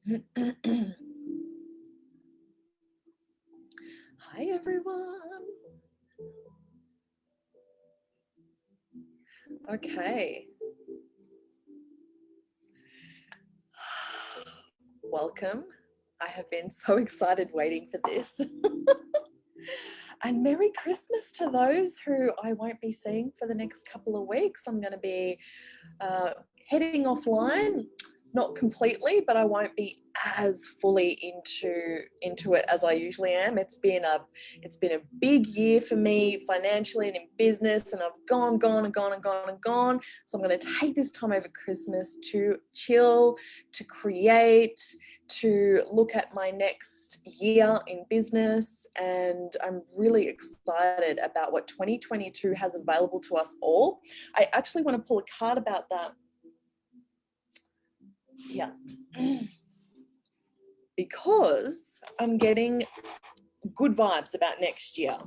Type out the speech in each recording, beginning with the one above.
Hi, everyone. Okay. Welcome. I have been so excited waiting for this. And Merry Christmas to those who I won't be seeing for the next couple of weeks. I'm going to be heading offline, not completely, but I won't be as fully into it as I usually am. It's been a big year for me financially and in business, and I've gone. So I'm going to take this time over Christmas to chill, to create, to look at my next year in business, and I'm really excited about what 2022 has available to us all. I actually want to pull a card about that. Yeah. Because I'm getting good vibes about next year.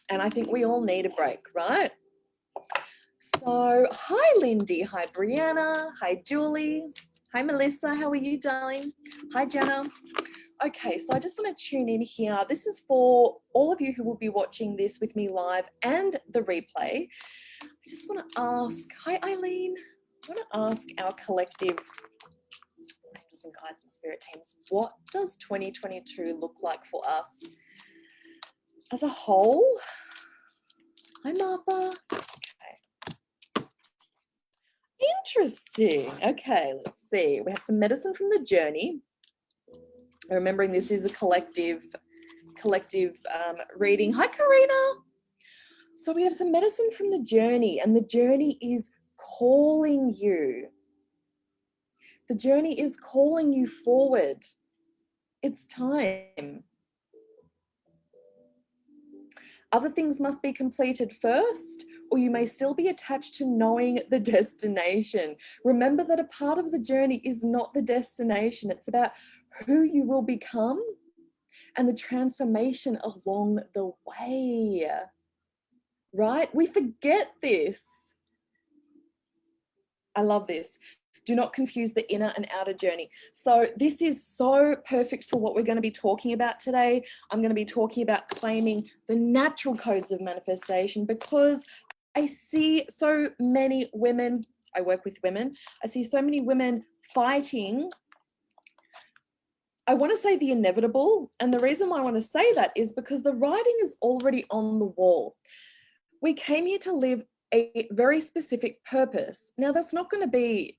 And I think we all need a break, right? So, hi Lindy, hi Brianna, hi Julie, hi Melissa, how are you, darling? Hi Jenna. Okay, so I just want to tune in here. This is for all of you who will be watching this with me live and the replay. I just want to ask, hi Eileen, I want to ask our collective angels and guides and spirit teams, what does 2022 look like for us as a whole? Hi Martha. Okay. Interesting. Okay, let's see. We have some medicine from the journey. Remembering this is a collective reading. Hi Karina. So we have some medicine from the journey, and the journey is calling you. The journey is calling you forward. It's time. Other things must be completed first, or you may still be attached to knowing the destination. Remember that a part of the journey is not the destination. It's about who you will become and the transformation along the way. Right? We forget this. I love this. Do not confuse the inner and outer journey. So this is so perfect for what we're going to be talking about today. I'm going to be talking about claiming the natural codes of manifestation, because I see so many women, I work with women, I see so many women fighting, I want to say the inevitable. And the reason why I want to say that is because the writing is already on the wall. We came here to live a very specific purpose. Now, that's not going to be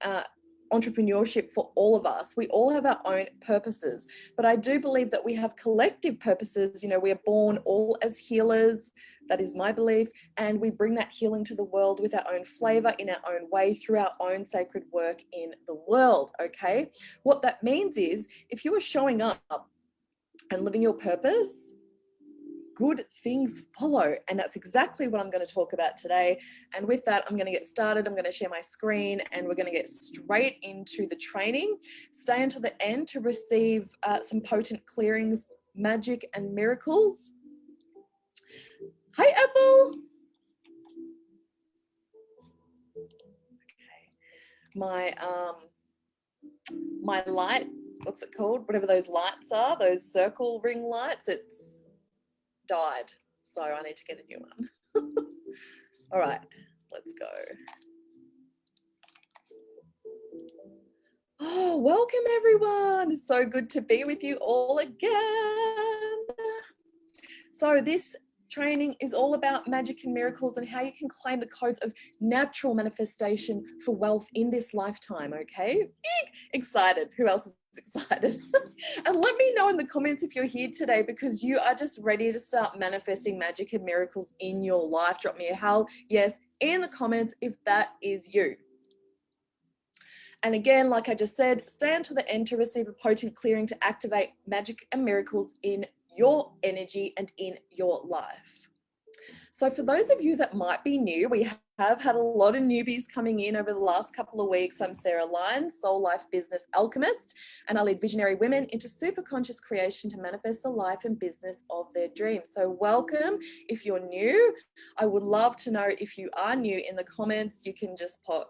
entrepreneurship for all of us. We all have our own purposes, but I do believe that we have collective purposes. You know, we are born all as healers. That is my belief. And we bring that healing to the world with our own flavor, in our own way, through our own sacred work in the world. Okay. What that means is, if you are showing up and living your purpose, good things follow. And that's exactly what I'm going to talk about today. And with that, I'm going to get started. I'm going to share my screen and we're going to get straight into the training. Stay until the end to receive some potent clearings, magic and miracles. Hi, Apple. Okay. My light, what's it called? Whatever those lights are, those circle ring lights, it's died. So I need to get a new one. All right, let's go. Oh, welcome everyone. It's so good to be with you all again. So this training is all about magic and miracles and how you can claim the codes of natural manifestation for wealth in this lifetime, okay? Excited. Who else is excited? And let me know in the comments if you're here today because you are just ready to start manifesting magic and miracles in your life. Drop me a hell yes in the comments if that is you. And again, like I just said, stay until the end to receive a potent clearing to activate magic and miracles in your energy and in your life. So for those of you that might be new, we have had a lot of newbies coming in over the last couple of weeks. I'm Sarah Lyons, Soul Life Business Alchemist, and I lead visionary women into super conscious creation to manifest the life and business of their dreams. So welcome if you're new. I would love to know if you are new in the comments. You can just put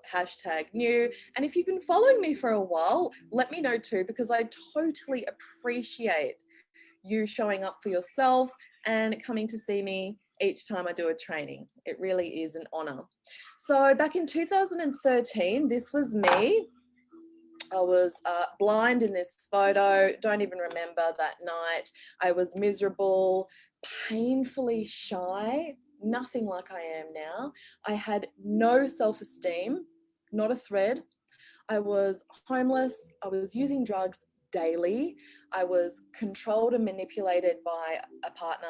#new. And if you've been following me for a while, let me know too, because I totally appreciate you showing up for yourself and coming to see me each time I do a training. It really is an honor. So back in 2013, this was me. I was blind in this photo. Don't even remember that night. I was miserable, painfully shy, nothing like I am now. I had no self-esteem, not a thread. I was homeless. I was using drugs daily. I was controlled and manipulated by a partner,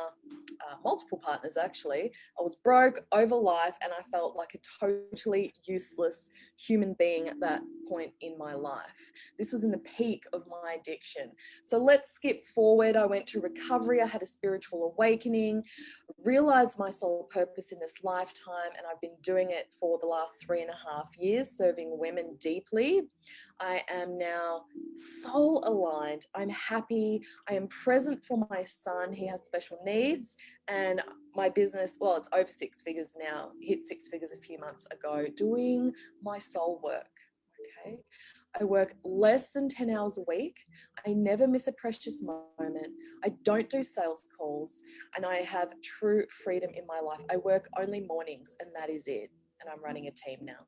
multiple partners actually. I was broke over life, and I felt like a totally useless human being at that point in my life. This was in the peak of my addiction. So let's skip forward. I went to recovery. I had a spiritual awakening, realized my soul purpose in this lifetime, and I've been doing it for the last 3.5 years, serving women deeply. I am now soul aligned. I'm happy. I am present for my son. He has special needs, and my business, well, it's over 6 figures now, hit 6 figures a few months ago, doing my soul work. Okay. I work less than 10 hours a week. I never miss a precious moment. I don't do sales calls, and I have true freedom in my life. I work only mornings, and that is it. And I'm running a team now.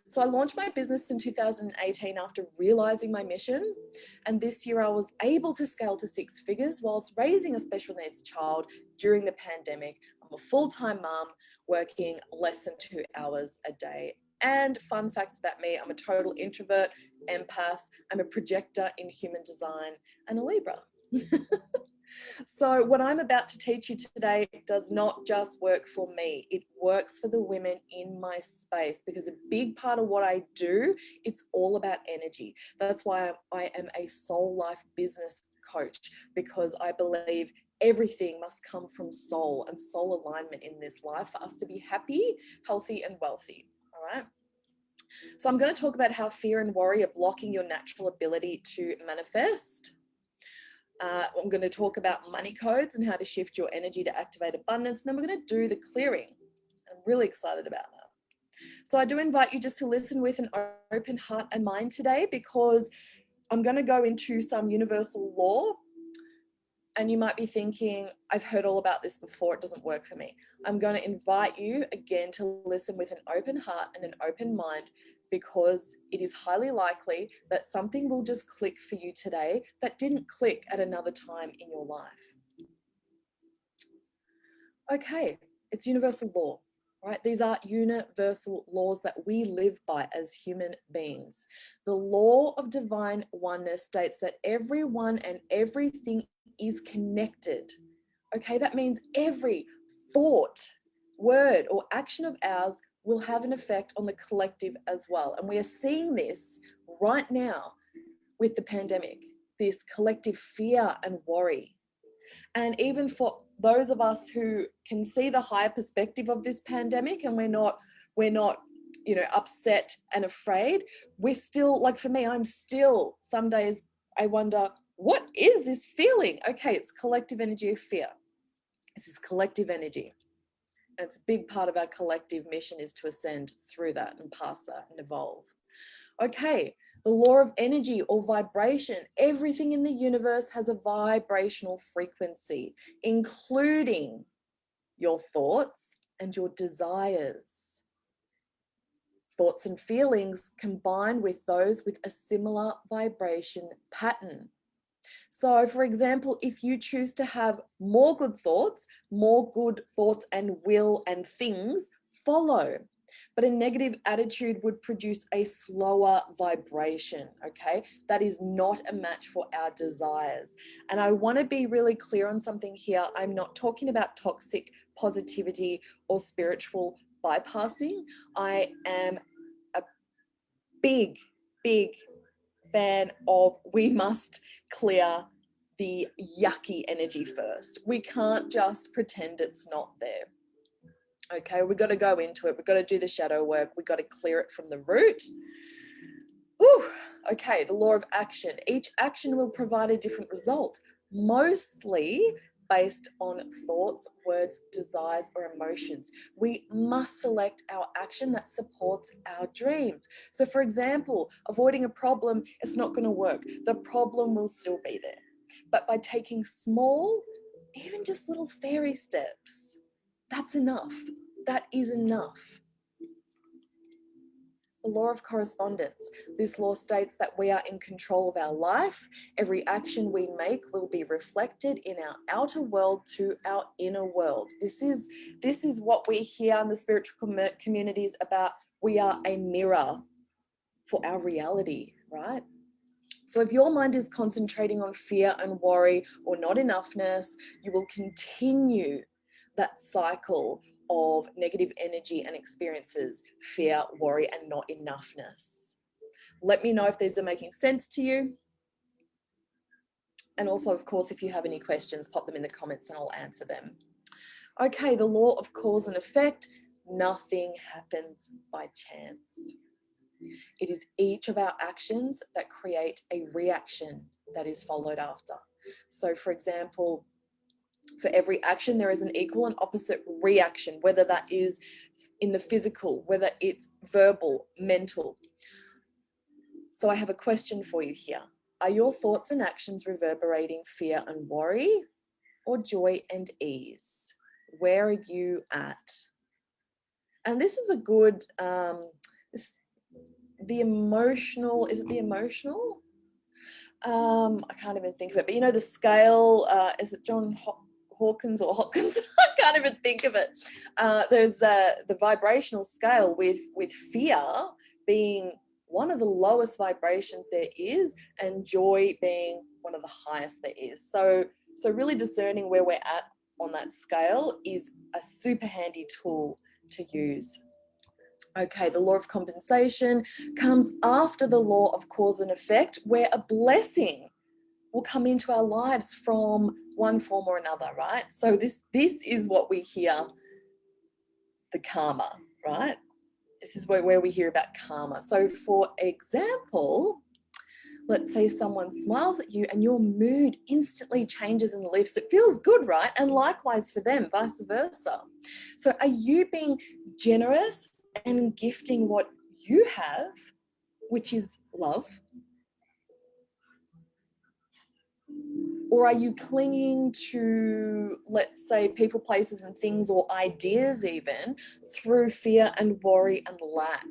So I launched my business in 2018 after realizing my mission. And this year I was able to scale to 6 figures whilst raising a special needs child during the pandemic. I'm a full-time mom working less than 2 hours a day. And fun facts about me, I'm a total introvert, empath, I'm a projector in human design, and a Libra. So what I'm about to teach you today does not just work for me. It works for the women in my space, because a big part of what I do, it's all about energy. That's why I am a soul life business coach, because I believe everything must come from soul and soul alignment in this life for us to be happy, healthy, and wealthy. All right. So I'm going to talk about how fear and worry are blocking your natural ability to manifest. I'm going to talk about money codes and how to shift your energy to activate abundance. And then we're going to do the clearing. I'm really excited about that. So I do invite you just to listen with an open heart and mind today, because I'm going to go into some universal law. And you might be thinking, I've heard all about this before, it doesn't work for me. I'm going to invite you again to listen with an open heart and an open mind, because it is highly likely that something will just click for you today that didn't click at another time in your life. Okay, it's universal law, right? These are universal laws that we live by as human beings. The law of divine oneness states that everyone and everything is connected. Okay, that means every thought, word, or action of ours will have an effect on the collective as well. And we are seeing this right now with the pandemic, this collective fear and worry. And even for those of us who can see the higher perspective of this pandemic, and we're not, upset and afraid, we're still, like for me, I'm still, some days I wonder, what is this feeling? Okay, it's collective energy of fear. This is collective energy. And it's a big part of our collective mission is to ascend through that and pass that and evolve. Okay, the law of energy or vibration. Everything in the universe has a vibrational frequency, including your thoughts and your desires. Thoughts and feelings combine with those with a similar vibration pattern. So, for example, if you choose to have more good thoughts and will and things follow. But a negative attitude would produce a slower vibration, okay? That is not a match for our desires. And I want to be really clear on something here. I'm not talking about toxic positivity or spiritual bypassing. I am a big fan of we must clear the yucky energy first. We can't just pretend it's not there. Okay, we've got to go into it. We've got to do the shadow work. We've got to clear it from the root. Whew. Okay, the law of action. Each action will provide a different result, mostly based on thoughts, words, desires, or emotions. We must select our action that supports our dreams. So for example, avoiding a problem is not going to work. The problem will still be there. But by taking small, even just little fairy steps, that's enough. That is enough. The law of correspondence. This law states that we are in control of our life. Every action we make will be reflected in our outer world to our inner world. This is what we hear in the spiritual communities about. We are a mirror for our reality, right? So if your mind is concentrating on fear and worry or not enoughness, you will continue that cycle of negative energy and experiences, fear, worry, and not enoughness. Let me know if these are making sense to you. And also, of course, if you have any questions, pop them in the comments and I'll answer them. Okay, the law of cause and effect. Nothing happens by chance. It is each of our actions that create a reaction that is followed after. So for example, for every action, there is an equal and opposite reaction, whether that is in the physical, whether it's verbal, mental. So I have a question for you here. Are your thoughts and actions reverberating fear and worry or joy and ease? Where are you at? And this is a good, the emotional, is it the emotional? I can't even think of it, but you know, the scale, is it John Hawkins or Hopkins? I can't even think of it. There's the vibrational scale with fear being one of the lowest vibrations there is, and joy being one of the highest there is. So really discerning where we're at on that scale is a super handy tool to use. Okay, the law of compensation comes after the law of cause and effect, where a blessing will come into our lives from one form or another, right? So this is what we hear, the karma, right? This is where we hear about karma. So for example, let's say someone smiles at you and your mood instantly changes and lifts. It feels good, right? And likewise for them, vice versa. So are you being generous and gifting what you have, which is love? Or are you clinging to, let's say, people, places, and things, or ideas even, through fear and worry and lack?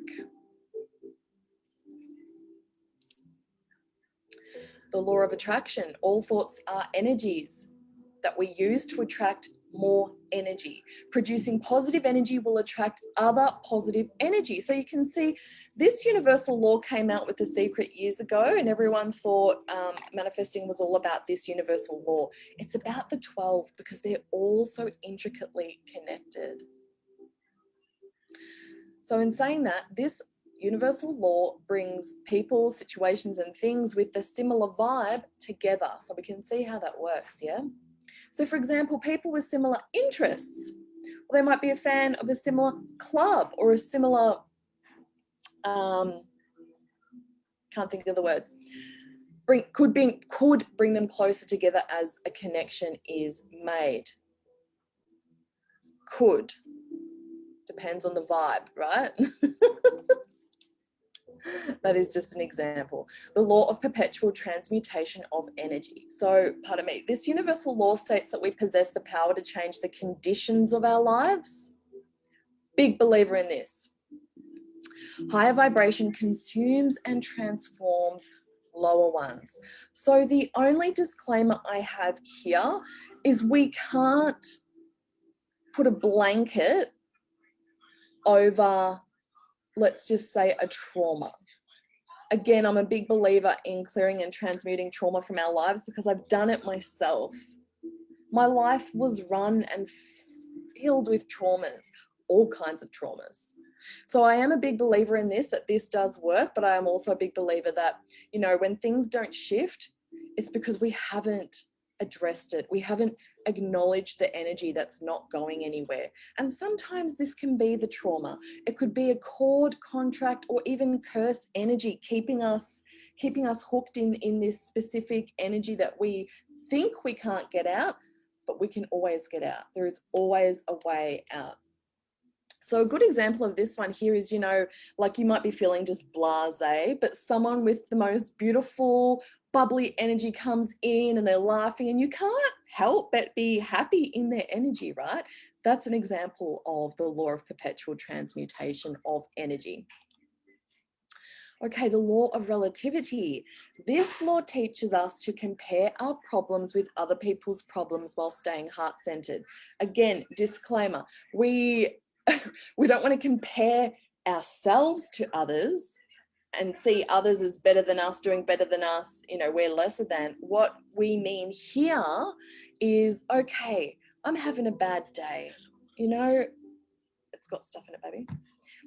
The law of attraction. All thoughts are energies that we use to attract more energy. Producing positive energy will attract other positive energy. So you can see this universal law came out with The Secret years ago, and everyone thought manifesting was all about this universal law. It's about the 12 because they're all so intricately connected. So in saying that, this universal law brings people, situations, and things with a similar vibe together. So we can see how that works, yeah? So for example, people with similar interests, they might be a fan of a similar club or a similar, can't think of the word, could bring them closer together as a connection is made. Could. Depends on the vibe, right? That is just an example. The law of perpetual transmutation of energy. So, pardon me, this universal law states that we possess the power to change the conditions of our lives. Big believer in this. Higher vibration consumes and transforms lower ones. So the only disclaimer I have here is we can't put a blanket over, let's just say, a trauma. Again, I'm a big believer in clearing and transmuting trauma from our lives because I've done it myself. My life was run and filled with traumas, all kinds of traumas. So I am a big believer in this, that this does work, but I am also a big believer that, you know, when things don't shift, it's because we haven't addressed it. We haven't acknowledged the energy that's not going anywhere. And sometimes this can be the trauma. It could be a cord, contract, or even curse energy keeping us hooked in this specific energy that we think we can't get out, but we can always get out. There is always a way out. So a good example of this one here is, you know, like you might be feeling just blasé, but someone with the most beautiful, bubbly energy comes in and they're laughing and you can't help but be happy in their energy, right? That's an example of the law of perpetual transmutation of energy. Okay, the law of relativity. This law teaches us to compare our problems with other people's problems while staying heart-centered. Again, disclaimer, we don't want to compare ourselves to others and see others as better than us, doing better than us, you know, we're lesser than. What we mean here is, okay, I'm having a bad day. You know, it's got stuff in it, baby.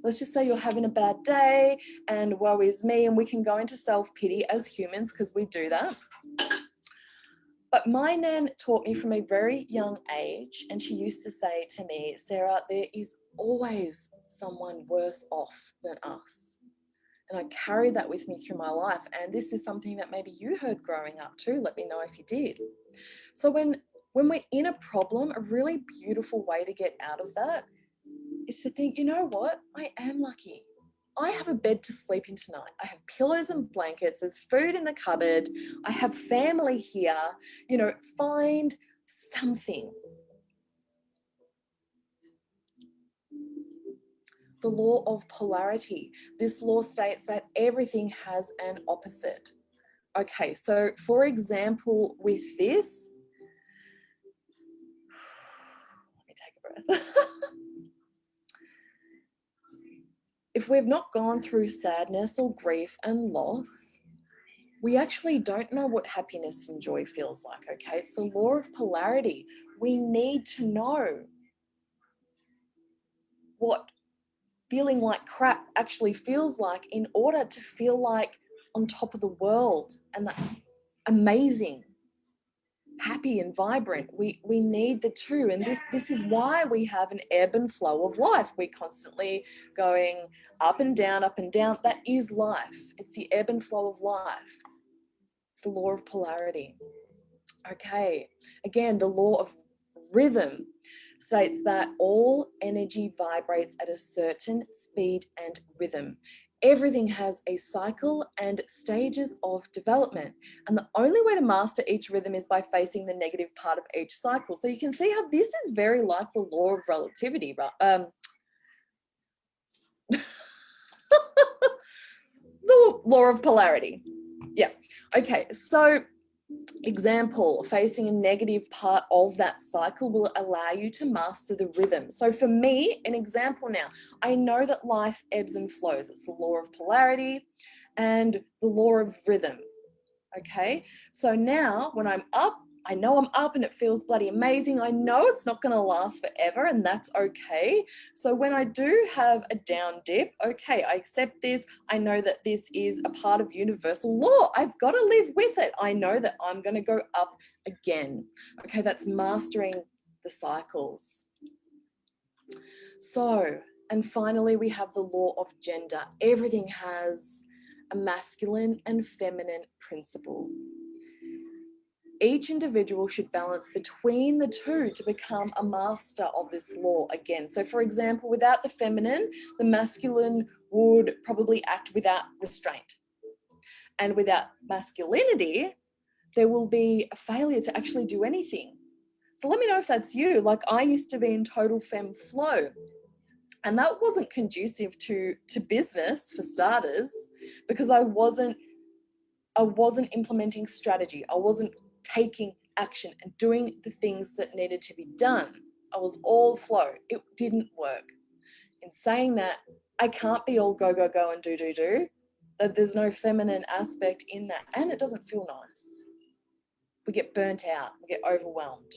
Let's just say you're having a bad day and woe is me, and we can go into self-pity as humans because we do that. But my nan taught me from a very young age, and she used to say to me, Sarah, there is always someone worse off than us. And I carry that with me through my life. And this is something that maybe you heard growing up too. Let me know if you did. So when we're in a problem, a really beautiful way to get out of that is to think, you know what? I am lucky. I have a bed to sleep in tonight. I have pillows and blankets. There's food in the cupboard. I have family here. You know, find something. The law of polarity. This law states that everything has an opposite. Okay, so for example, with this, let me take a breath. If we've not gone through sadness or grief and loss, we actually don't know what happiness and joy feels like, okay? It's the law of polarity. We need to know what feeling like crap actually feels like in order to feel like on top of the world and amazing, happy and vibrant. We need the two, and this is why we have an ebb and flow of life. We're constantly going up and down, up and down. That is life. It's the ebb and flow of life. It's the law of polarity. Okay, again, the law of rhythm states that all energy vibrates at a certain speed and rhythm. Everything has a cycle and stages of development. And the only way to master each rhythm is by facing the negative part of each cycle. So you can see how this is very like the law of relativity, right? The law of polarity. Yeah. Okay, so example, facing a negative part of that cycle will allow you to master the rhythm. So for me, an example now, I know that life ebbs and flows. It's the law of polarity and the law of rhythm. Okay, so now when I'm up, I know I'm up and it feels bloody amazing. I know it's not going to last forever, and that's okay. So when I do have a down dip, okay, I accept this. I know that this is a part of universal law. I've got to live with it. I know that I'm going to go up again. Okay, that's mastering the cycles. So, and finally, we have the law of gender. Everything has a masculine and feminine principle. Each individual should balance between the two to become a master of this law again. So for example, without the feminine, the masculine would probably act without restraint. And without masculinity, there will be a failure to actually do anything. So let me know if that's you. Like I used to be in total femme flow, and that wasn't conducive to business for starters, because I wasn't implementing strategy. I wasn't taking action and doing the things that needed to be done. I was all flow. It didn't work. In saying that, I can't be all go, go, go and do, do, do. That there's no feminine aspect in that. And it doesn't feel nice. We get burnt out. We get overwhelmed.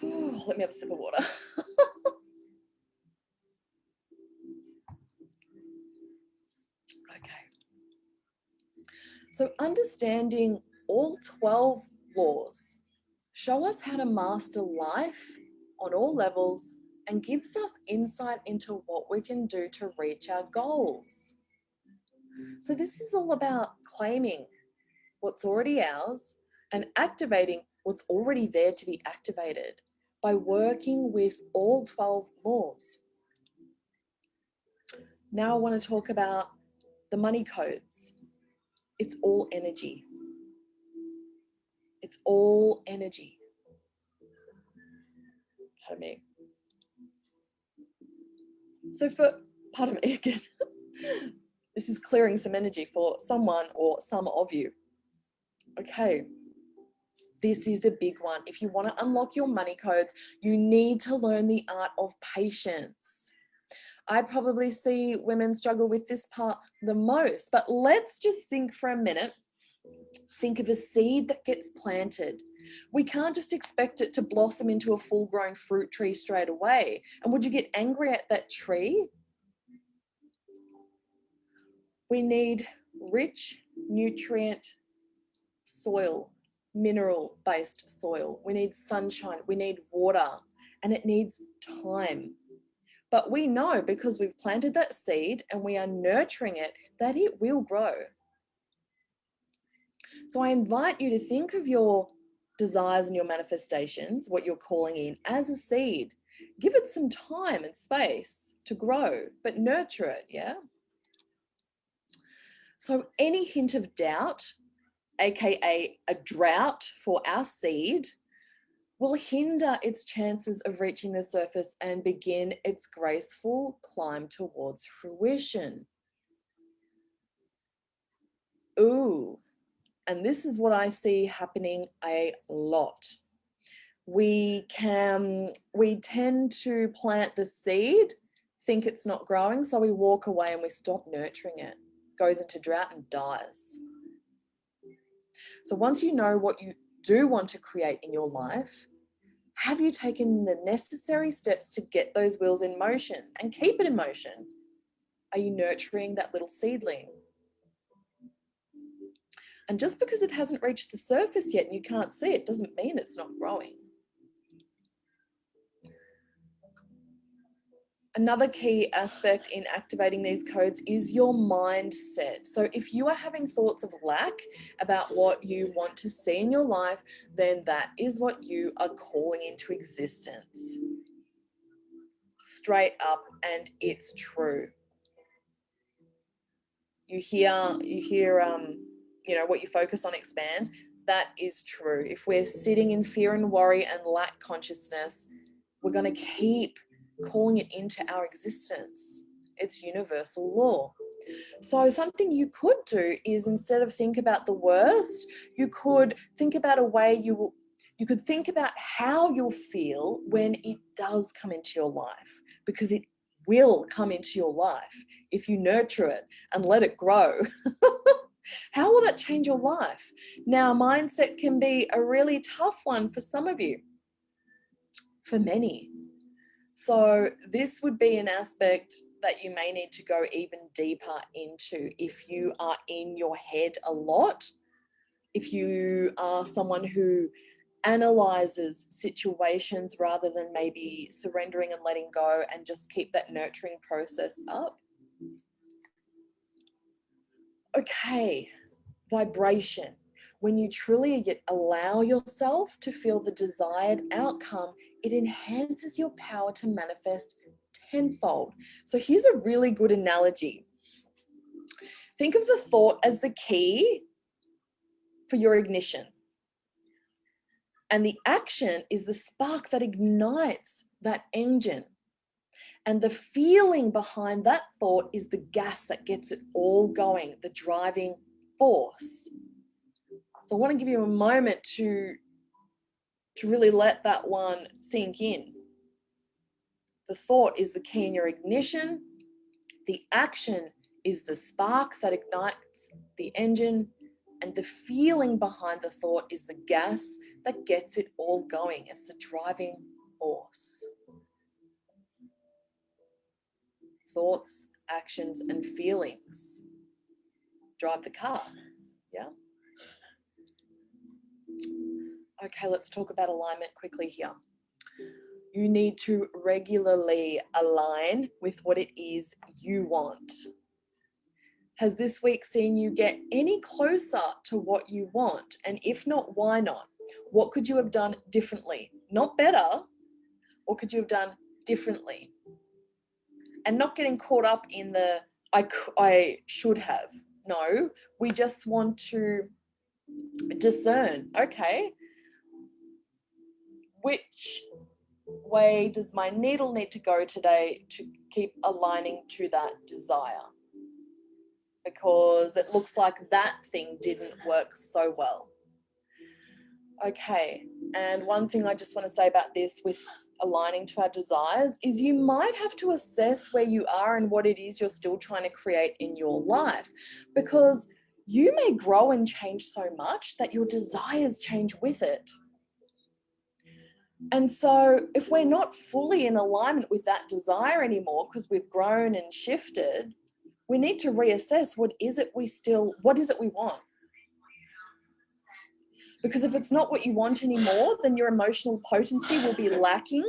Let me have a sip of water. Okay. So understanding all 12 laws show us how to master life on all levels and gives us insight into what we can do to reach our goals. So this is all about claiming what's already ours and activating what's already there to be activated by working with all 12 laws. Now I want to talk about the money codes. It's all energy. It's all energy. Pardon me. So pardon me again. This is clearing some energy for someone or some of you. Okay. This is a big one. If you want to unlock your money codes, you need to learn the art of patience. I probably see women struggle with this part the most, but let's just think for a minute. Think of a seed that gets planted. We can't just expect it to blossom into a full-grown fruit tree straight away. And would you get angry at that tree? We need rich, nutrient soil, mineral-based soil. We need sunshine, we need water, and it needs time. But we know because we've planted that seed and we are nurturing it, that it will grow. So I invite you to think of your desires and your manifestations, what you're calling in, as a seed. Give it some time and space to grow, but nurture it, yeah? So any hint of doubt, aka a drought for our seed, will hinder its chances of reaching the surface and begin its graceful climb towards fruition. Ooh, and this is what I see happening a lot. We tend to plant the seed, think it's not growing, so we walk away and we stop nurturing it. Goes into drought and dies. So once you know what you do want to create in your life, have you taken the necessary steps to get those wheels in motion and keep it in motion? Are you nurturing that little seedling? And just because it hasn't reached the surface yet and you can't see it doesn't mean it's not growing. Another key aspect in activating these codes is your mindset. So if you are having thoughts of lack about what you want to see in your life, then that is what you are calling into existence. Straight up, and it's true. You hear, what you focus on expands. That is true. If we're sitting in fear and worry and lack consciousness, we're going to keep calling it into our existence. It's universal law. So something you could do is, instead of think about the worst, you could think about a way you could think about how you'll feel when it does come into your life, because it will come into your life if you nurture it and let it grow. How will that change your life? Now, mindset can be a really tough one for some of you, for many. So this would be an aspect that you may need to go even deeper into if you are in your head a lot, if you are someone who analyzes situations rather than maybe surrendering and letting go and just keep that nurturing process up. Okay, vibration. When you truly allow yourself to feel the desired outcome, it enhances your power to manifest tenfold. So here's a really good analogy. Think of the thought as the key for your ignition. And the action is the spark that ignites that engine. And the feeling behind that thought is the gas that gets it all going, the driving force. So I want to give you a moment to really let that one sink in. The thought is the key in your ignition. The action is the spark that ignites the engine. And the feeling behind the thought is the gas that gets it all going. It's the driving force. Thoughts, actions, and feelings drive the car. Yeah. Okay, let's talk about alignment quickly here. You need to regularly align with what it is you want. Has this week seen you get any closer to what you want? And if not, why not? What could you have done differently? Not better. What could you have done differently? And not getting caught up in the I should have. No, we just want to discern, okay, which way does my needle need to go today to keep aligning to that desire? Because it looks like that thing didn't work so well. Okay, and one thing I just want to say about this with aligning to our desires is you might have to assess where you are and what it is you're still trying to create in your life, because you may grow and change so much that your desires change with it. And so if we're not fully in alignment with that desire anymore because we've grown and shifted, we need to reassess what is it we want. Because if it's not what you want anymore, then your emotional potency will be lacking.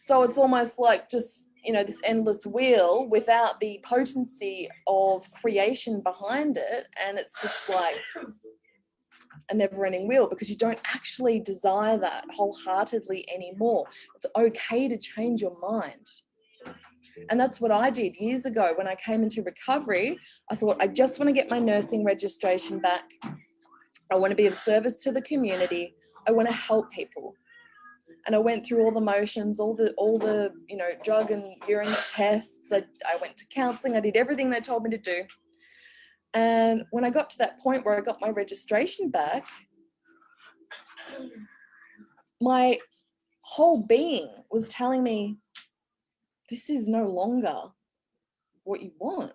So it's almost like just, this endless wheel without the potency of creation behind it. And it's just like a never-ending wheel because you don't actually desire that wholeheartedly anymore. It's okay to change your mind. And that's what I did years ago when I came into recovery. I thought, I just want to get my nursing registration back. I want to be of service to the community. I want to help people. And I went through all the motions, all the drug and urine tests. I went to counseling. I did everything they told me to do. And when I got to that point where I got my registration back, my whole being was telling me, this is no longer what you want.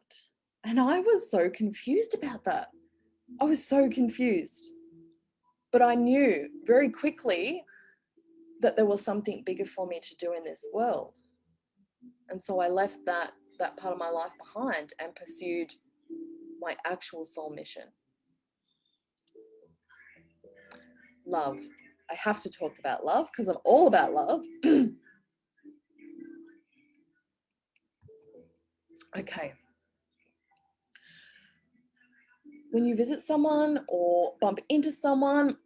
And I was so confused about that. I was so confused. But I knew very quickly that there was something bigger for me to do in this world. And so I left that part of my life behind and pursued my actual soul mission. Love. I have to talk about love because I'm all about love. Okay. When you visit someone or bump into someone,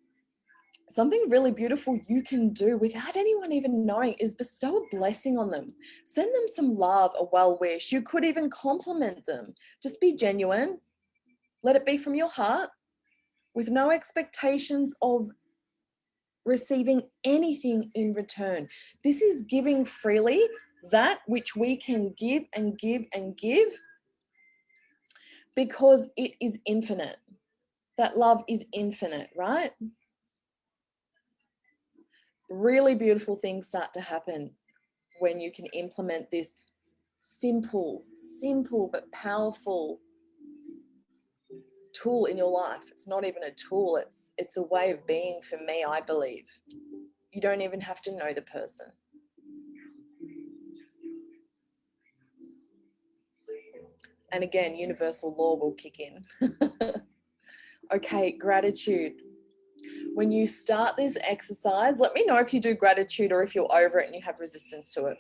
something really beautiful you can do without anyone even knowing is bestow a blessing on them. Send them some love, a well wish. You could even compliment them. Just be genuine. Let it be from your heart with no expectations of receiving anything in return. This is giving freely that which we can give and give and give because it is infinite. That love is infinite, right? Really beautiful things start to happen when you can implement this simple but powerful tool in your life. It's not even a tool, it's a way of being for me, I believe. You don't even have to know the person. And again, universal law will kick in. Okay, gratitude. When you start this exercise, let me know if you do gratitude or if you're over it and you have resistance to it,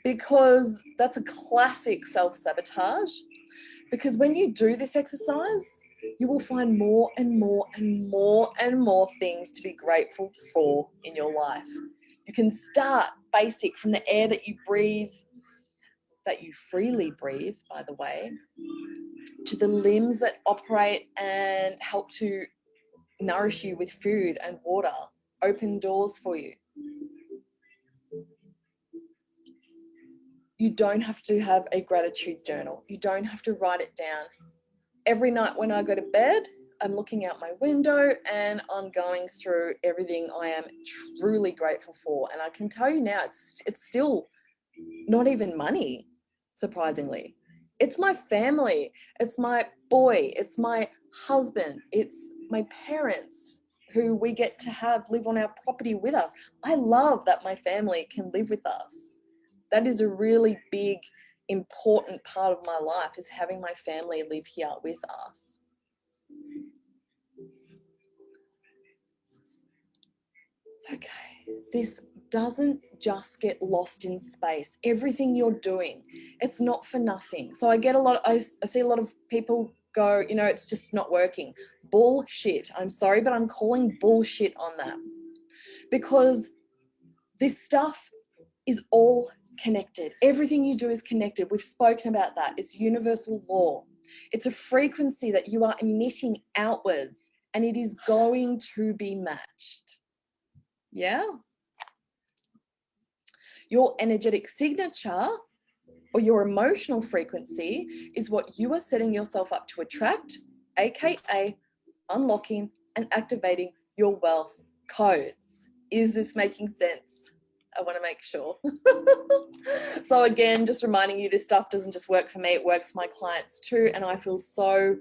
because that's a classic self-sabotage. Because when you do this exercise, you will find more and more and more and more things to be grateful for in your life. You can start basic from the air that you breathe, that you freely breathe, by the way, to the limbs that operate and help to nourish you with food and water, open doors for you. You don't have to have a gratitude journal. You don't have to write it down. Every night when I go to bed, I'm looking out my window and I'm going through everything I am truly grateful for. And I can tell you now, it's still not even money, surprisingly. It's my family, it's my boy, it's my husband, it's my parents who we get to live on our property with us. I love that my family can live with us. That is a really big important part of my life is having my family live here with us. Okay, this doesn't just get lost in space. Everything you're doing, it's not for nothing. So I see a lot of people go, you know, it's just not working. Bullshit. I'm sorry, but I'm calling bullshit on that, because this stuff is all connected. Everything you do is connected. We've spoken about that. It's universal law. It's a frequency that you are emitting outwards, and it is going to be matched. Yeah? Your energetic signature or your emotional frequency is what you are setting yourself up to attract, aka unlocking and activating your wealth codes. Is this making sense? I want to make sure. So again, just reminding you, this stuff doesn't just work for me, it works for my clients too. And I feel so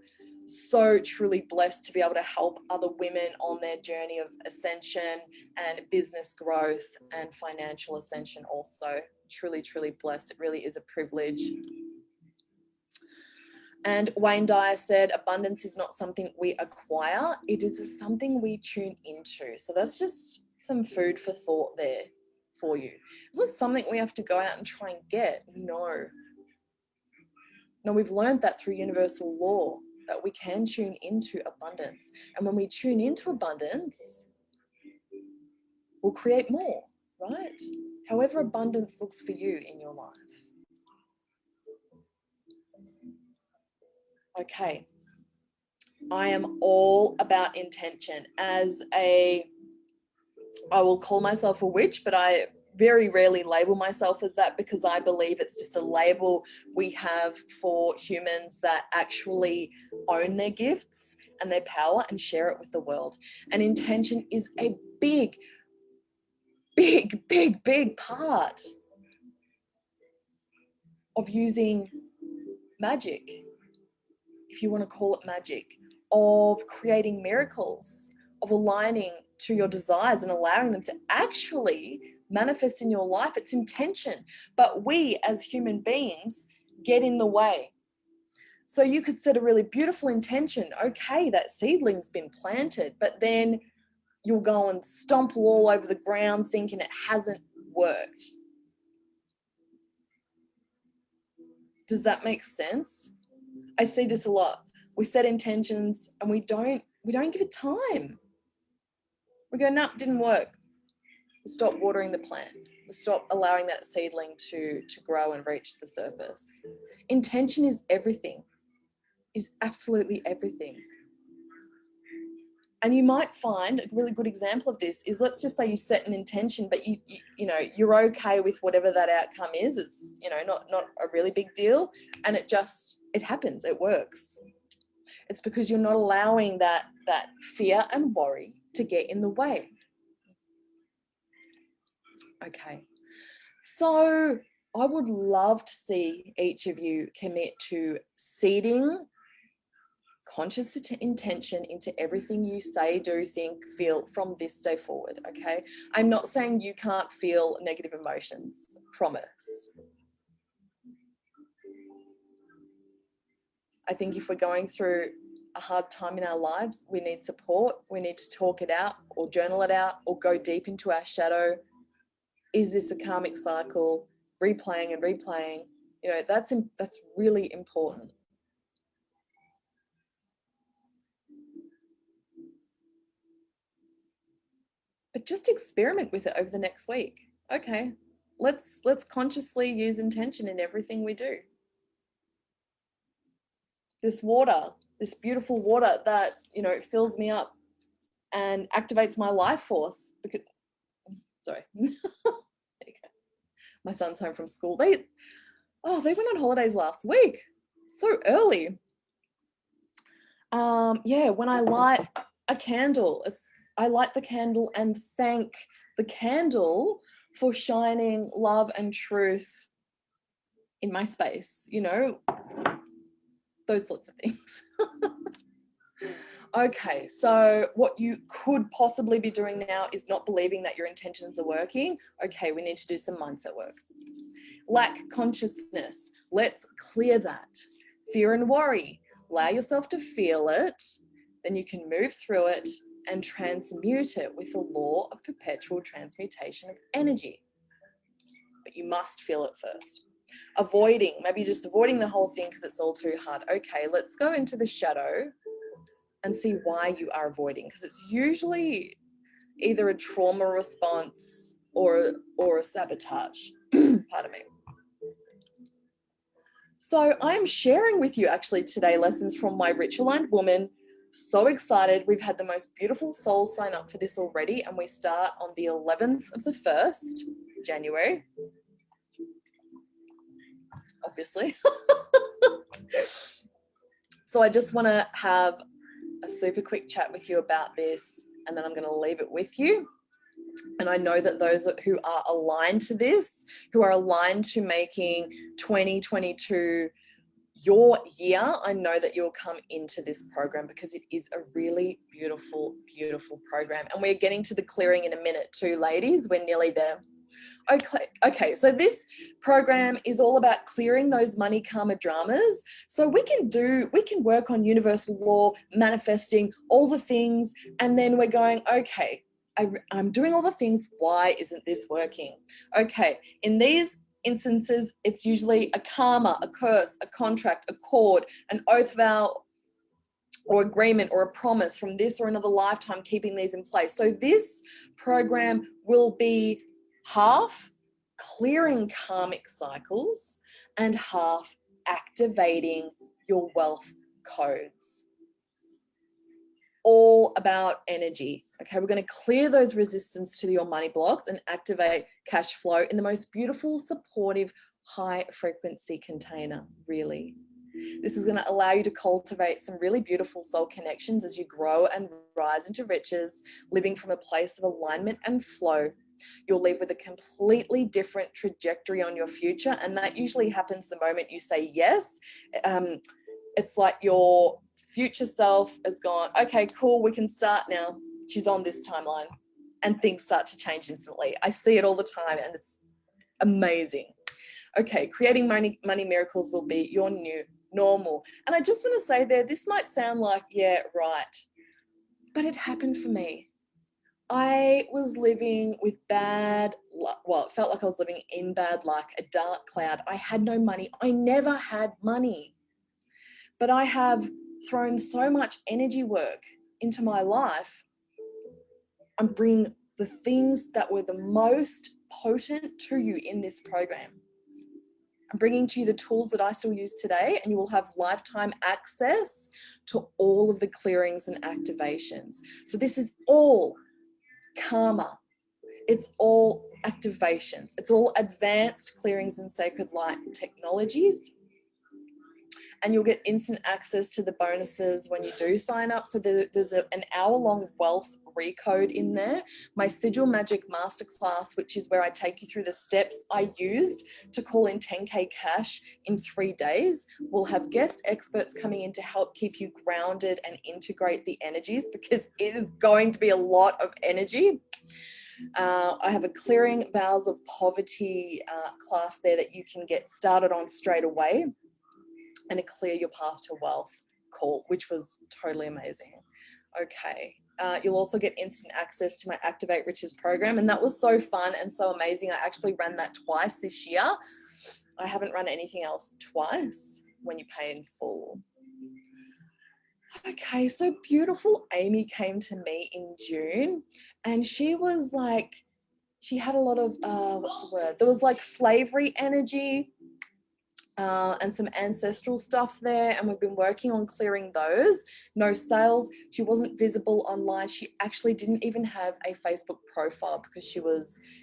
truly blessed to be able to help other women on their journey of ascension and business growth and financial ascension also. Truly blessed. It really is a privilege. And Wayne Dyer said, abundance is not something we acquire, it is something we tune into. So that's just some food for thought there for you. It's not something we have to go out and try and get. No, we've learned that through universal law, that we can tune into abundance. And when we tune into abundance, we'll create more, right? However abundance looks for you in your life. Okay. I am all about intention. I will call myself a witch, but I very rarely label myself as that, because I believe it's just a label we have for humans that actually own their gifts and their power and share it with the world. And intention is a big part of using magic, if you want to call it magic, of creating miracles, of aligning to your desires and allowing them to actually manifest in your life. It's intention. But we as human beings get in the way. So you could set a really beautiful intention. Okay, that seedling's been planted, but then you'll go and stomp all over the ground thinking it hasn't worked. Does that make sense? I see this a lot. We set intentions and we don't give it time. We go, no, didn't work. We stop watering the plant. We stop allowing that seedling to grow and reach the surface. Intention is everything, is absolutely everything. And you might find a really good example of this is, let's just say you set an intention, but you know, you're okay with whatever that outcome is. It's, you know, not a really big deal. And it happens, it works. It's because you're not allowing that fear and worry to get in the way. Okay. So I would love to see each of you commit to seeding conscious intention into everything you say, do, think, feel from this day forward, okay? I'm not saying you can't feel negative emotions, promise. I think if we're going through a hard time in our lives, we need support, we need to talk it out or journal it out or go deep into our shadow. Is this a karmic cycle? Replaying and replaying, you know, that's really important. But just experiment with it over the next week. Okay, let's consciously use intention in everything we do. This water, this beautiful water that, you know, fills me up and activates my life force. Because, sorry, my son's home from school. They went on holidays last week, so early. Yeah, when I light a candle, I light the candle and thank the candle for shining love and truth in my space, you know, those sorts of things. Okay, so what you could possibly be doing now is not believing that your intentions are working. Okay, we need to do some mindset work. Lack consciousness, let's clear that. Fear and worry, allow yourself to feel it, then you can move through it and transmute it with the law of perpetual transmutation of energy. But you must feel it first. Avoiding, maybe just avoiding the whole thing because it's all too hard. Okay, let's go into the shadow and see why you are avoiding, because it's usually either a trauma response or a sabotage. Pardon me. So I'm sharing with you actually today lessons from my Rich Aligned Woman. So excited. We've had the most beautiful souls sign up for this already, and we start on the 11th of the 1st, January. Obviously. So I just want to have a super quick chat with you about this, and then I'm going to leave it with you. And I know that those who are aligned to this, who are aligned to making 2022 your year, I know that you'll come into this program because it is a really beautiful, beautiful program. And we're getting to the clearing in a minute too, ladies. We're nearly there. Okay, so this program is all about clearing those money karma dramas. So we can work on universal law, manifesting, all the things, and then we're going, okay, I'm doing all the things, why isn't this working? Okay, in these instances, it's usually a karma, a curse, a contract, a cord, an oath vow, or agreement or a promise from this or another lifetime keeping these in place. So this program will be half clearing karmic cycles and half activating your wealth codes. All about energy. Okay, we're going to clear those resistance to your money blocks and activate cash flow in the most beautiful, supportive, high frequency container, really. This is going to allow you to cultivate some really beautiful soul connections as you grow and rise into riches, living from a place of alignment and flow. You'll leave with a completely different trajectory on your future, and that usually happens the moment you say yes. It's like your future self has gone, okay, cool, we can start now. She's on this timeline, and things start to change instantly. I see it all the time, and it's amazing. Okay, creating money miracles will be your new normal. And I just want to say there, this might sound like, yeah, right, but it happened for me. I was living with bad luck. Well, it felt like I was living in bad luck, a dark cloud. I had no money. I never had money. But I have thrown so much energy work into my life. I'm bringing the things that were the most potent to you in this program. I'm bringing to you the tools that I still use today, and you will have lifetime access to all of the clearings and activations. So this is all karma. It's all activations. It's all advanced clearings and sacred light technologies. And you'll get instant access to the bonuses when you do sign up. So there's an hour-long wealth recode in there. My Sigil Magic Masterclass, which is where I take you through the steps I used to call in 10K cash in 3 days. We'll have guest experts coming in to help keep you grounded and integrate the energies, because it is going to be a lot of energy. I have a clearing vows of poverty class there that you can get started on straight away, and a clear your path to wealth call, which was totally amazing. Okay. You'll also get instant access to my Activate Riches program, and that was so fun and so amazing. I actually ran that twice this year. I haven't run anything else twice when you pay in full. Okay, so beautiful Amy came to me in June, and she was like, she had a lot of, what's the word? There was like slavery energy, and some ancestral stuff there, and we've been working on clearing those. No sales. She wasn't visible online. She actually didn't even have a Facebook profile because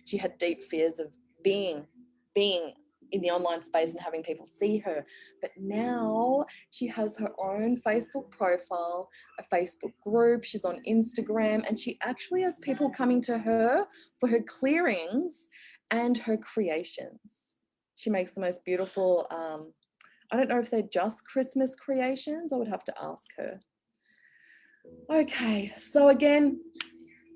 she had deep fears of being in the online space and having people see her. But now she has her own Facebook profile, a Facebook group, she's on Instagram, and she actually has people coming to her for her clearings and her creations. She makes the most beautiful, I don't know if they're just Christmas creations. I would have to ask her. Okay, so again,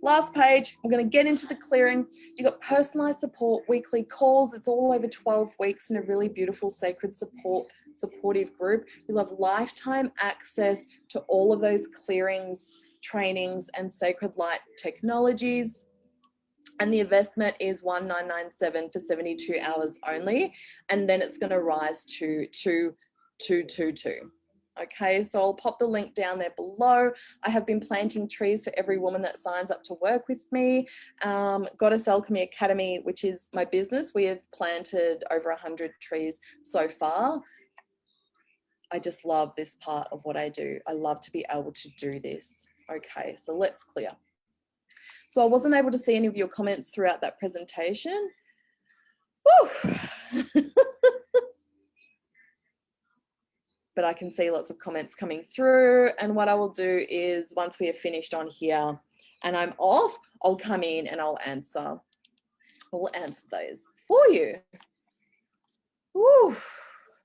Last page, I'm going to get into the clearing. You've got personalized support, weekly calls. It's all over 12 weeks in a really beautiful sacred supportive group. You'll have lifetime access to all of those clearings, trainings, and sacred light technologies. And the investment is $1,997 for 72 hours only. And then it's going to rise to $2,222. Okay, so I'll pop the link down there below. I have been planting trees for every woman that signs up to work with me. Goddess Alchemy Academy, which is my business, we have planted over 100 trees so far. I just love this part of what I do. I love to be able to do this. Okay, so let's clear. So I wasn't able to see any of your comments throughout that presentation. But I can see lots of comments coming through. And what I will do is once we are finished on here and I'm off, I'll come in and I'll answer those for you. Woo.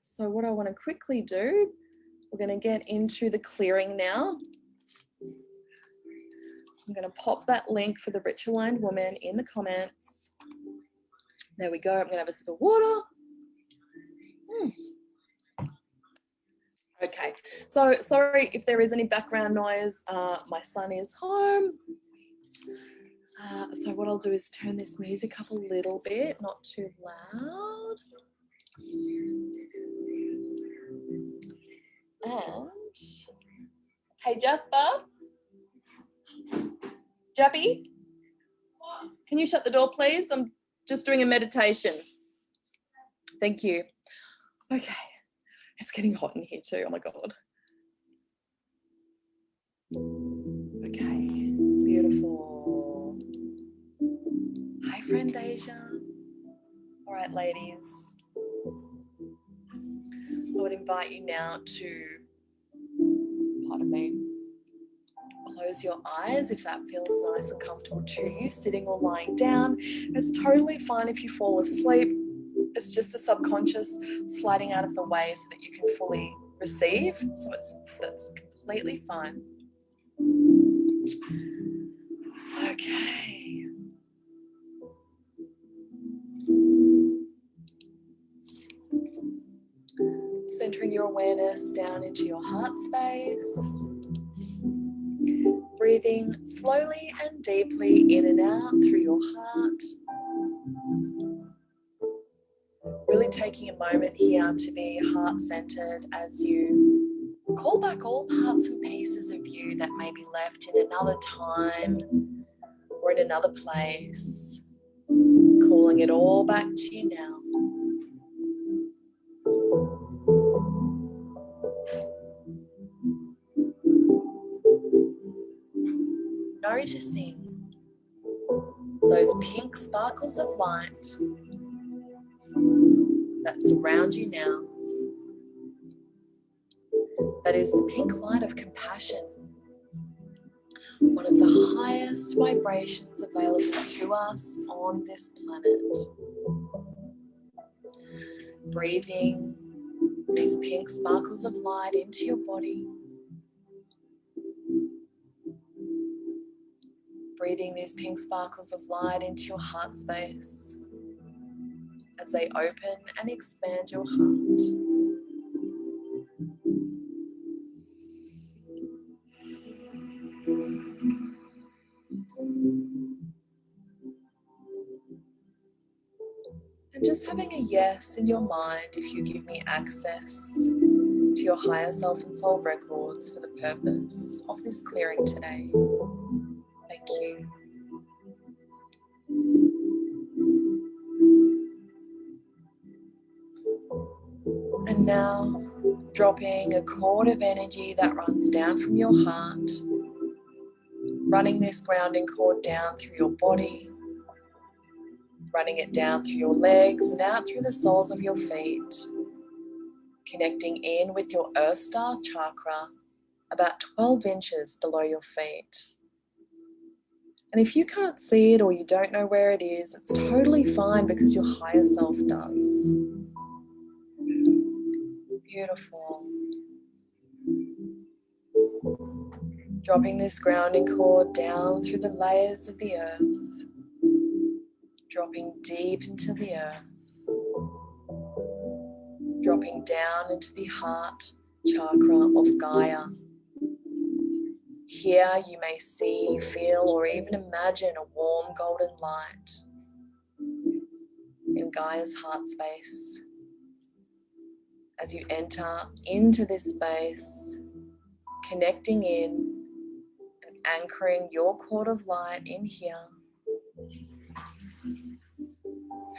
So what I want to quickly do, we're going to get into the clearing now. I'm going to pop that link for the Rich Aligned Woman in the comments. There we go. I'm going to have a sip of water. Okay, so sorry if there is any background noise. My son is home. So what I'll do is turn this music up a little bit, not too loud. And, hey Jasper, Jabby, can you shut the door please? I'm just doing a meditation. Thank you. Okay, it's getting hot in here too, oh my God. Okay, beautiful. Hi friend Asia. All right, ladies. I would invite you now to, pardon me, close your eyes if that feels nice and comfortable to you, sitting or lying down. It's totally fine if you fall asleep. It's just the subconscious sliding out of the way so that you can fully receive. So that's completely fine. Okay. Centering your awareness down into your heart space. Breathing slowly and deeply in and out through your heart. Really taking a moment here to be heart-centered as you call back all parts and pieces of you that may be left in another time or in another place. Calling it all back to you now. Noticing those pink sparkles of light that surround you now. That is the pink light of compassion, one of the highest vibrations available to us on this planet. Breathing these pink sparkles of light into your body. Breathing these pink sparkles of light into your heart space as they open and expand your heart. And just having a yes in your mind if you give me access to your higher self and soul records for the purpose of this clearing today. Thank you. And now, dropping a cord of energy that runs down from your heart, running this grounding cord down through your body, running it down through your legs and out through the soles of your feet, connecting in with your Earth Star chakra about 12 inches below your feet. And if you can't see it or you don't know where it is, it's totally fine because your higher self does. Beautiful. Dropping this grounding cord down through the layers of the earth, dropping deep into the earth, dropping down into the heart chakra of Gaia. Here you may see, feel, or even imagine a warm golden light in Gaia's heart space. As you enter into this space, connecting in and anchoring your cord of light in here,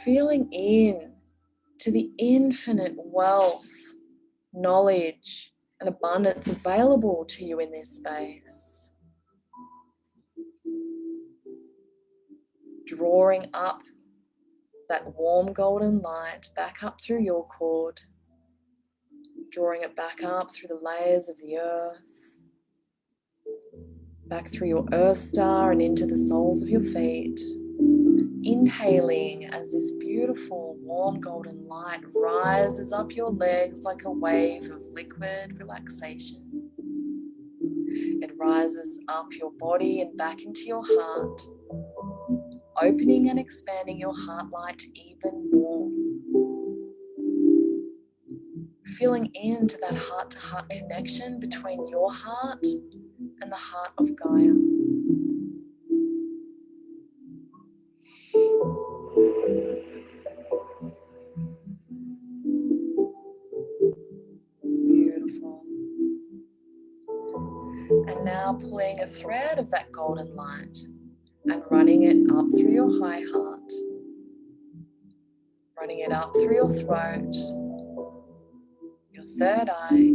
feeling in to the infinite wealth, knowledge, and abundance available to you in this space. Drawing up that warm golden light back up through your cord, drawing it back up through the layers of the earth, back through your earth star and into the soles of your feet. Inhaling as this beautiful warm golden light rises up your legs like a wave of liquid relaxation. It rises up your body and back into your heart, opening and expanding your heart light even more. Feeling into that heart-to-heart connection between your heart and the heart of Gaia. Beautiful. And now pulling a thread of that golden light and running it up through your high heart, running it up through your throat, your third eye,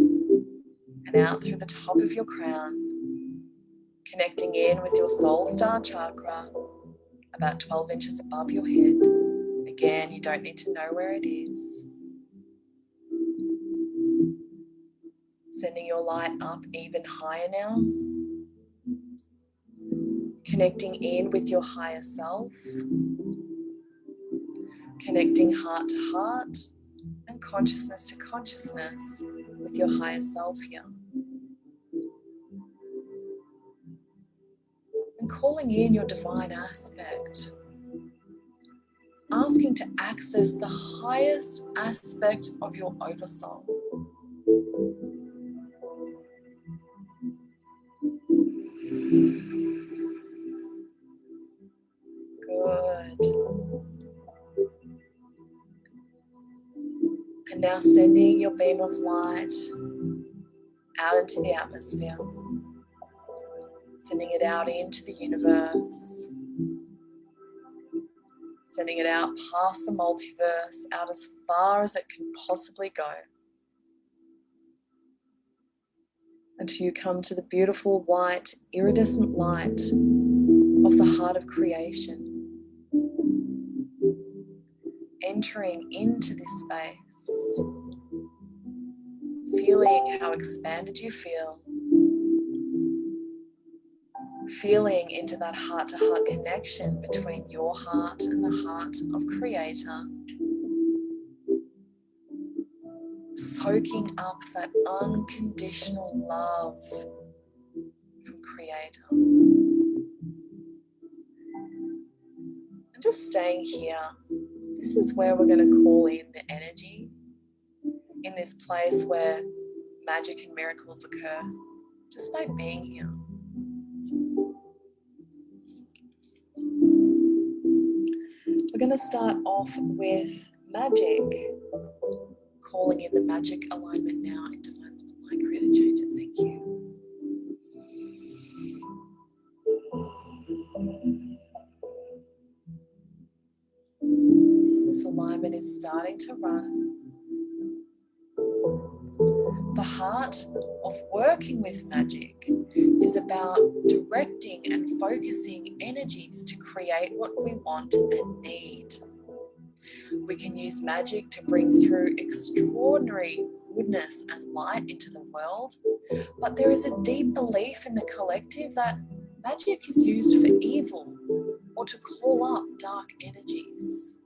and out through the top of your crown, connecting in with your soul star chakra about 12 inches above your head. Again, you don't need to know where it is. Sending your light up even higher now, connecting in with your higher self, connecting heart to heart and consciousness to consciousness with your higher self here. And calling in your divine aspect, asking to access the highest aspect of your oversoul. Good. And now sending your beam of light out into the atmosphere, sending it out into the universe, sending it out past the multiverse, out as far as it can possibly go, until you come to the beautiful white iridescent light of the heart of creation, entering into this space, feeling how expanded you feel, feeling into that heart-to-heart connection between your heart and the heart of Creator, soaking up that unconditional love from Creator. And just staying here, this is where we're going to call in the energy, in this place where magic and miracles occur, just by being here. We're going to start off with magic, calling in the magic alignment now in Divine Love and Light. Create a change, and thank you. So this alignment is starting to run. The heart of working with magic is about directing and focusing energies to create what we want and need. We can use magic to bring through extraordinary goodness and light into the world, but there is a deep belief in the collective that magic is used for evil or to call up dark energies.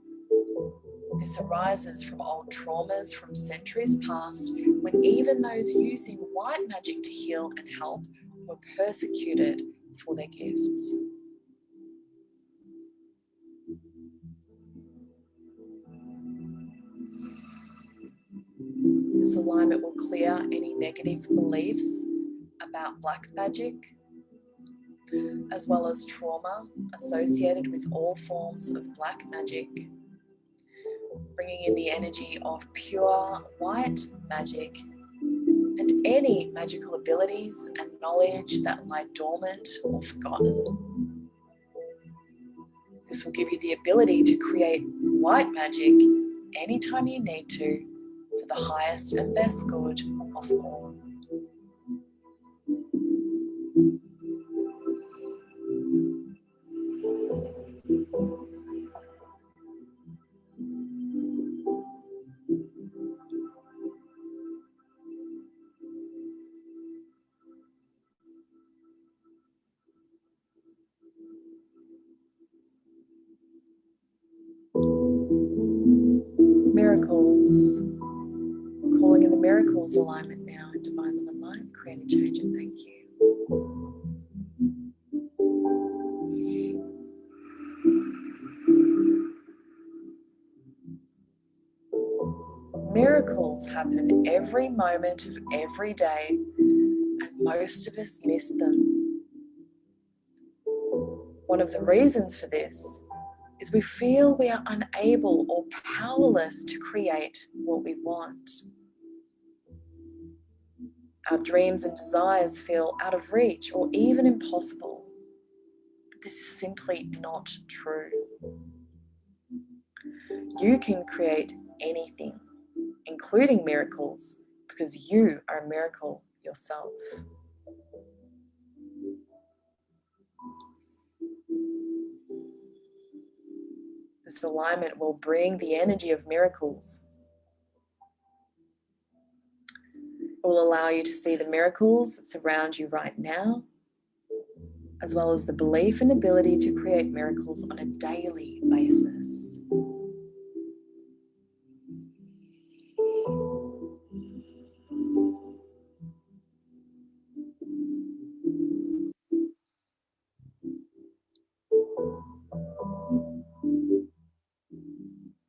This arises from old traumas from centuries past, when even those using white magic to heal and help were persecuted for their gifts. This alignment will clear any negative beliefs about black magic, as well as trauma associated with all forms of black magic, bringing in the energy of pure white magic and any magical abilities and knowledge that lie dormant or forgotten. This will give you the ability to create white magic anytime you need to for the highest and best good of all. Miracles. Calling in the miracles alignment now in divine love and light. Create a change and thank you. Miracles happen every moment of every day, and most of us miss them. One of the reasons for this is we feel we are unable or powerless to create what we want. Our dreams and desires feel out of reach or even impossible. But this is simply not true. You can create anything, including miracles, because you are a miracle yourself. This alignment will bring the energy of miracles. It will allow you to see the miracles that surround you right now, as well as the belief and ability to create miracles on a daily basis.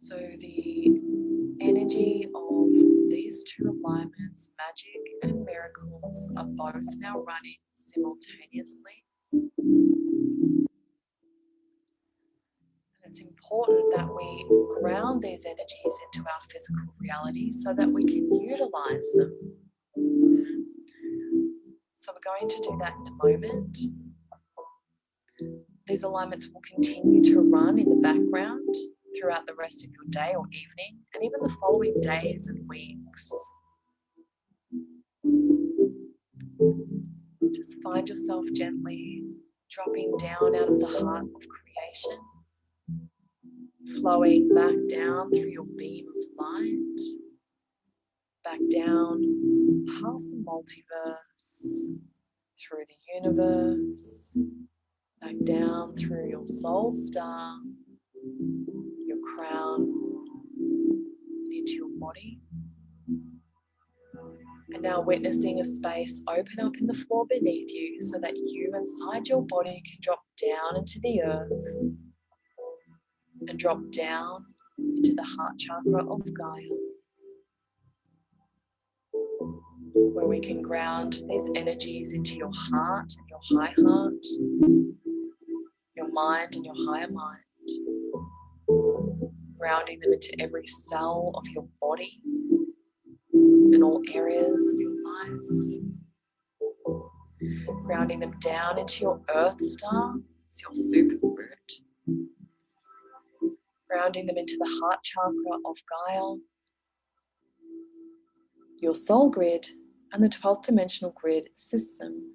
So the energy of these two alignments, magic and miracles, are both now running simultaneously. And it's important that we ground these energies into our physical reality so that we can utilize them. So we're going to do that in a moment. These alignments will continue to run in the background throughout the rest of your day or evening, and even the following days and weeks. Just find yourself gently dropping down out of the heart of creation, flowing back down through your beam of light, back down past the multiverse, through the universe, back down through your soul star, your crown, and into your body. And now witnessing a space open up in the floor beneath you so that you inside your body can drop down into the earth and drop down into the heart chakra of Gaia, where we can ground these energies into your heart and your high heart, your mind and your higher mind, grounding them into every cell of your body and all areas of your life, grounding them down into your earth star, it's your super root, grounding them into the heart chakra of Gaia, your soul grid, and the 12th dimensional grid system.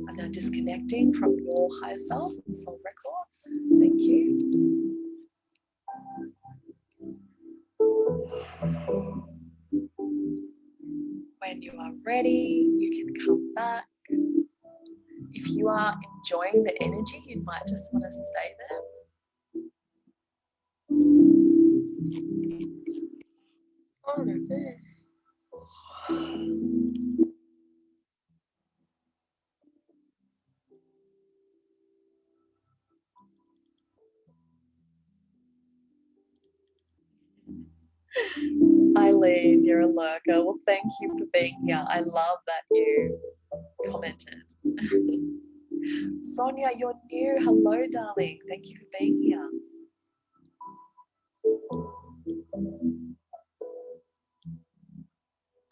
I'm now disconnecting from your higher self and soul records. Thank you. When you are ready, you can come back. If you are enjoying the energy, you might just want to stay there. Eileen, you're a lurker. Well, thank you for being here. I love that you commented. Sonia, you're new. Hello, darling. Thank you for being here.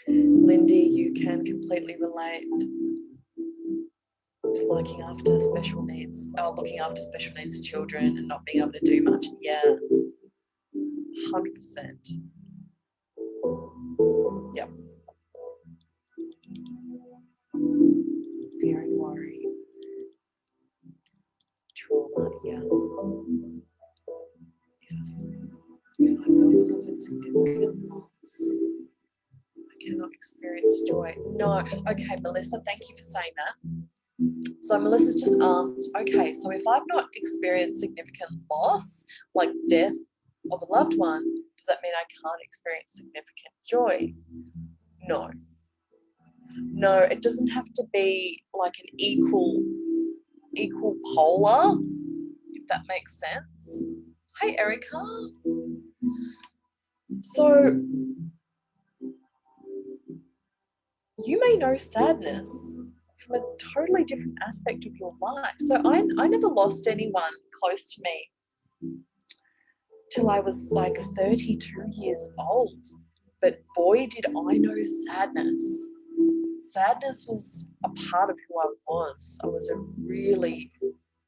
Lindy, you can completely relate to looking after special needs children and not being able to do much. Yeah, 100%. Yep. Fear and worry. Trauma, yeah. If I've not suffered significant loss, I cannot experience joy. No. Okay, Melissa, thank you for saying that. So Melissa's just asked, okay, so if I've not experienced significant loss, like death of a loved one, does that mean I can't experience significant joy? No. No, it doesn't have to be like an equal polar, if that makes sense. Hi, Erica. So you may know sadness from a totally different aspect of your life. So I never lost anyone close to me till I was like 32 years old. But boy, did I know sadness. Sadness was a part of who I was. I was a really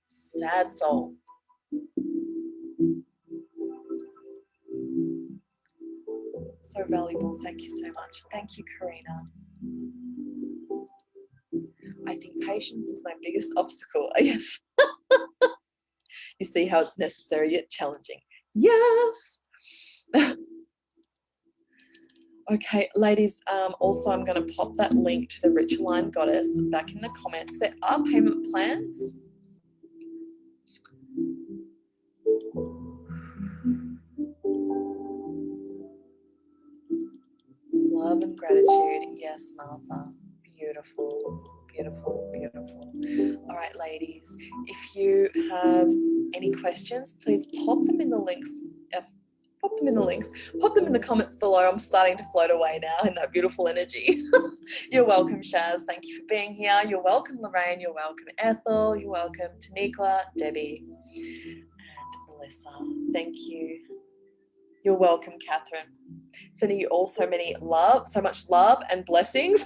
sad soul. So valuable. Thank you so much. Thank you, Karina. I think patience is my biggest obstacle. Yes. You see how it's necessary yet challenging. Yes. Okay, ladies, also I'm going to pop that link to the Rich Aligned Goddess back in the comments. There are payment plans. Love and gratitude. Yes, Martha. Beautiful, beautiful, beautiful. All right, ladies, if you have any questions, please pop them in the links. Pop them in the comments below. I'm starting to float away now in that beautiful energy. You're welcome, Shaz. Thank you for being here. You're welcome, Lorraine. You're welcome, Ethel. You're welcome, Taniqua, Debbie, and Melissa. Thank you. You're welcome, Catherine. Sending you all so much love and blessings.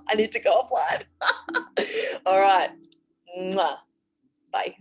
I need to go offline. All right. Mwah. Bye.